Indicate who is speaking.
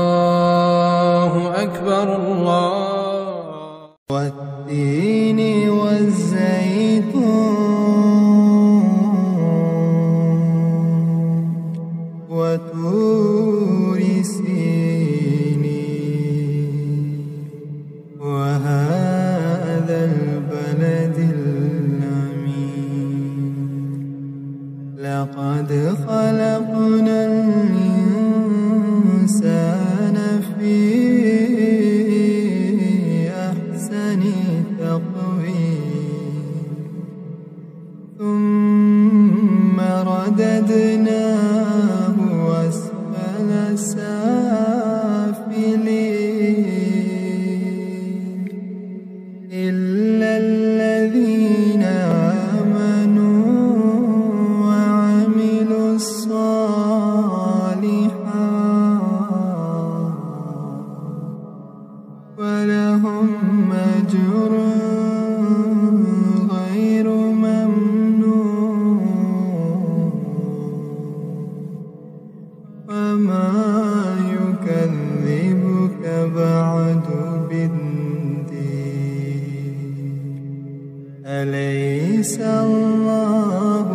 Speaker 1: الله أكبر الله.
Speaker 2: والتين والزيتون وطور سينين وهذا البلد الأمين. لقد خلقنا الإنسان في أحسن تقويم ثم رددناه أسفل سافلين إلا الذين آمنوا وعملوا الصالحات ولهم أجر غير ممنون. وما يكذبك بعد بالدين. أليس الله